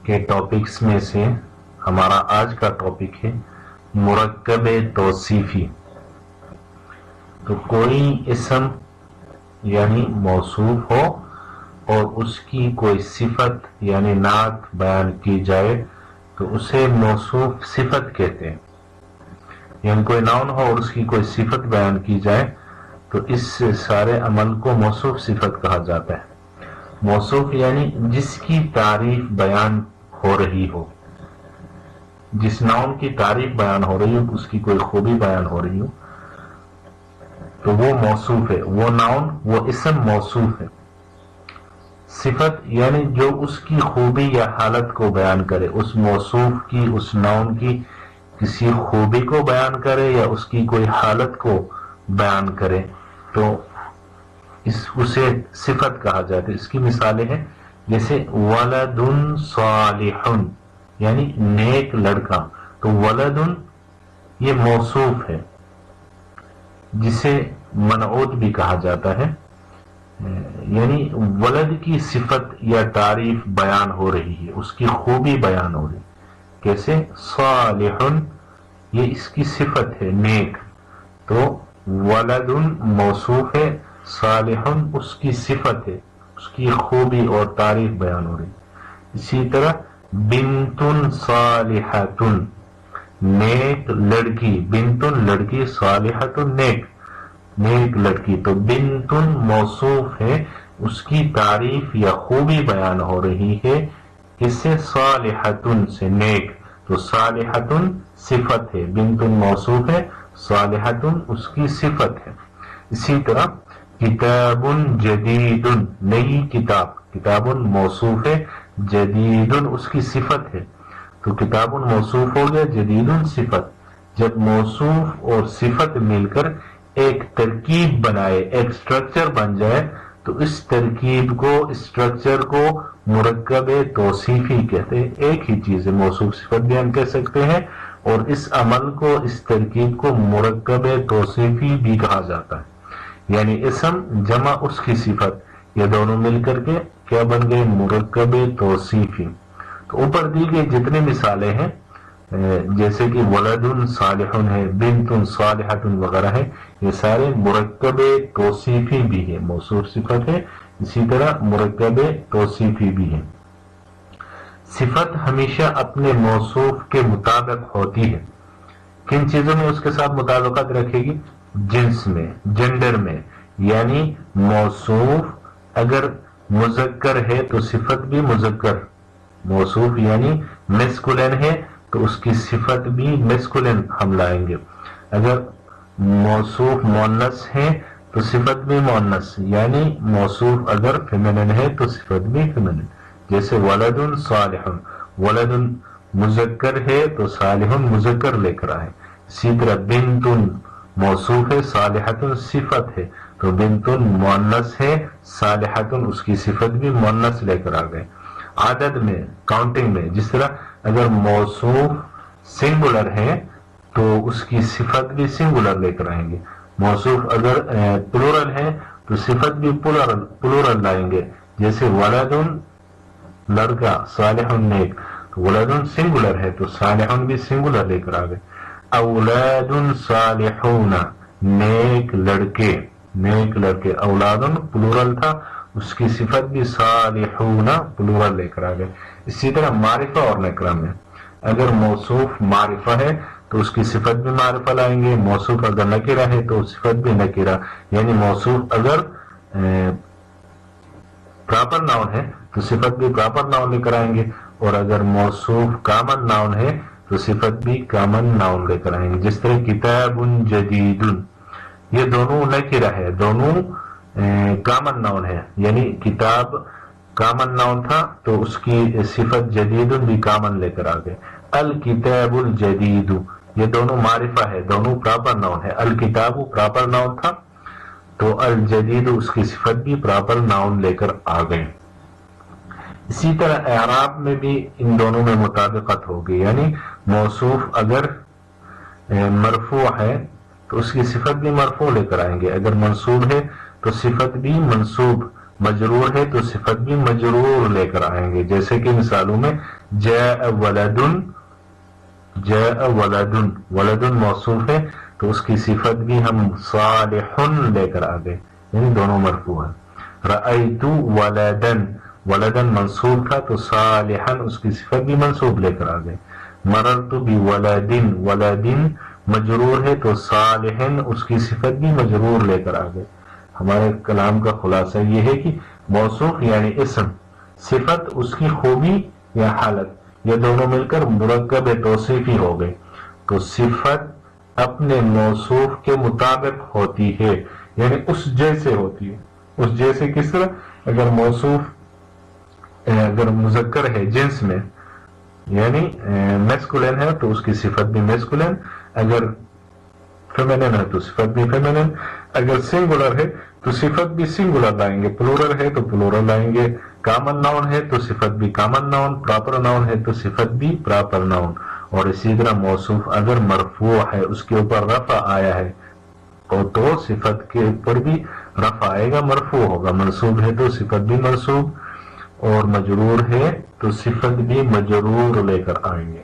کے ٹاپکس میں سے ہمارا آج کا ٹاپک ہے مرکب توصیفی. تو کوئی اسم یعنی موصوف ہو اور اس کی کوئی صفت یعنی نعت بیان کی جائے تو اسے موصوف صفت کہتے ہیں. یعنی کوئی ناؤن ہو اور اس کی کوئی صفت بیان کی جائے تو اس سارے عمل کو موصوف صفت کہا جاتا ہے. موصوف یعنی جس کی تعریف بیان ہو رہی ہو، جس ناؤن کی تعریف بیان ہو رہی ہو، اس کی کوئی خوبی بیان ہو رہی ہو تو وہ موصوف ہے. وہ ناؤن، وہ اسم موصوف ہے. صفت یعنی جو اس کی خوبی یا حالت کو بیان کرے، اس موصوف کی، اس ناؤن کی کسی خوبی کو بیان کرے یا اس کی کوئی حالت کو بیان کرے تو اسے صفت کہا جاتا ہے. اس کی مثالیں ہیں جیسے ولد صالح یعنی نیک لڑکا. تو ولد یہ موصوف ہے جسے منعوت بھی کہا جاتا ہے. یعنی ولد کی صفت یا تعریف بیان ہو رہی ہے، اس کی خوبی بیان ہو رہی ہے. کیسے؟ صالح یہ اس کی صفت ہے نیک، تو ولد موصوف ہے، صالح اس کی صفت ہے، اس کی خوبی اور تعریف بیان ہو رہی. اسی طرح بنت صالحۃ نیک لڑکی، بنت لڑکی، صالحۃ نیک لڑکی. تو بنت موصوف ہے، اس کی تعریف یا خوبی بیان ہو رہی ہے. اس سے صالحۃ سے نیک، تو صالحۃ صفت ہے، بنت موصوف ہے، صالحۃ اس کی صفت ہے. اسی طرح کتاب جدید نئی کتاب، کتاب موصوف ہے، جدید اس کی صفت ہے. تو کتاب موصوف ہو گیا، جدید صفت. جب موصوف اور صفت مل کر ایک ترکیب بنائے، ایک سٹرکچر بن جائے تو اس ترکیب کو، اسٹرکچر کو مرکب توصیفی کہتے ہیں. ایک ہی چیز ہے، موصوف صفت بھی ہم کہہ سکتے ہیں اور اس عمل کو، اس ترکیب کو مرکب توصیفی بھی کہا جاتا ہے. یعنی اسم جمع اس کی صفت، یہ دونوں مل کر کے کیا بن گئے؟ مرکب توصیفی. تو اوپر دی گئی جتنے مثالیں ہیں جیسے کہ ولد صالح ہے، بنت صالحۃ وغیرہ ہے، یہ سارے مرکب توصیفی بھی ہے. موصوف صفت ہے، اسی طرح مرکب توصیفی بھی ہے. صفت ہمیشہ اپنے موصوف کے مطابق ہوتی ہے. کن چیزوں میں اس کے ساتھ مطابقت رکھے گی؟ جنس میں، جنڈر میں. یعنی موصوف اگر مذکر ہے تو صفت بھی مذکر، موصوف یعنی میسکولین ہے تو اس کی صفت بھی میسکولین ہم لائیں گے. اگر موصوف مؤنث ہے تو صفت بھی مؤنث، یعنی موصوف اگر فیمینن ہے تو صفت بھی فیمینن. جیسے ولد صالح، ولد مذکر ہے تو صالح مذکر لے کر آئے. اسی طرح بنت موصوف ہے، صالحۃ صفت ہے تو بنت مؤنث ہے، صالحۃ اس کی صفت بھی مؤنث لے کر آ گئے. عدد میں، کاؤنٹنگ میں، جس طرح اگر موصوف سنگولر ہے تو اس کی صفت بھی سنگولر لے کر آئیں گے. موصوف اگر پلورل ہے تو صفت بھی پلورل لائیں گے. جیسے ولد لڑکا، صالح نیک، ولد سنگولر ہے تو صالح بھی سنگولر لے کر آ گئے. اولاد صالحون نیک لڑکے، نیک لڑکے. اولاد پلورل تھا، اس کی صفت بھی صالحون پلورل لے کر آ گئے. اسی طرح معرفہ اور نکرہ میں اگر موصوف معرفہ ہے تو اس کی صفت بھی معرفہ لائیں گے. موصوف اگر نکرہ ہے تو صفت بھی نکرہ. یعنی موصوف اگر پراپر ناؤن ہے تو صفت بھی پراپر ناؤن لے کر آئیں گے، اور اگر موصوف کامن ناؤن ہے تو صفت بھی کامن ناؤن لے کر آئیں گے. جس طرح کتاب جدید، یہ دونوں نکرہ ہے، دونوں کامن ناؤن ہے. یعنی کتاب کامن ناؤن تھا تو اس کی صفت جدید بھی کامن لے کر آ گئے. الکتاب الجدید یہ دونوں معرفہ ہے، دونوں پراپر ناؤن ہے. الکتاب پراپر ناؤن تھا تو الجدید اس کی صفت بھی پراپر ناؤن لے کر آ گئے. اسی طرح اعراب میں بھی ان دونوں میں مطابقت ہوگی. یعنی موصوف اگر مرفوع ہے تو اس کی صفت بھی مرفوع لے کر آئیں گے. اگر منصوب ہے تو صفت بھی منصوب، مجرور ہے تو صفت بھی مجرور لے کر آئیں گے. جیسے کہ مثالوں میں جاء ولدن، جاء ولدن، ولدن موصوف ہے تو اس کی صفت بھی ہم صالحن لے کر آ گئے، یعنی دونوں مرفوع ہیں. رأیت ولدن، ولدن منصوب تھا تو صالحن اس کی صفت بھی منصوب لے کر آ گئے. مررت بولدن، ولدن مجرور ہے تو صالحن اس کی صفت بھی مجرور لے کر آ گئے. ہمارے کلام کا خلاصہ یہ ہے کہ موصوف یعنی اسم، صفت اس کی خوبی یا حالت، یہ دونوں مل کر مرکب توصیفی ہو گئے. تو صفت اپنے موصوف کے مطابق ہوتی ہے، یعنی اس جیسے ہوتی ہے. اس جیسے کس طرح؟ اگر موصوف اگر مذکر ہے جنس میں یعنی میسکولین ہے تو اس کی صفت بھی میسکولین، اگر فیمینن ہے تو صفت بھی فیمینن، اگر سنگولر ہے تو صفت بھی سنگولر لائیں گے، پلورل ہے تو پلورل لائیں گے، کامن ناؤن ہے تو صفت بھی کامن ناؤن، پراپر ناؤن ہے تو صفت بھی پراپر ناؤن. اور اسی طرح موصوف اگر مرفوع ہے، اس کے اوپر رفع آیا ہے تو صفت کے اوپر بھی رفع آئے گا، مرفوع ہوگا. منصوب ہے تو صفت بھی منصوب، اور مجرور ہے تو صفت بھی مجرور لے کر آئیں گے.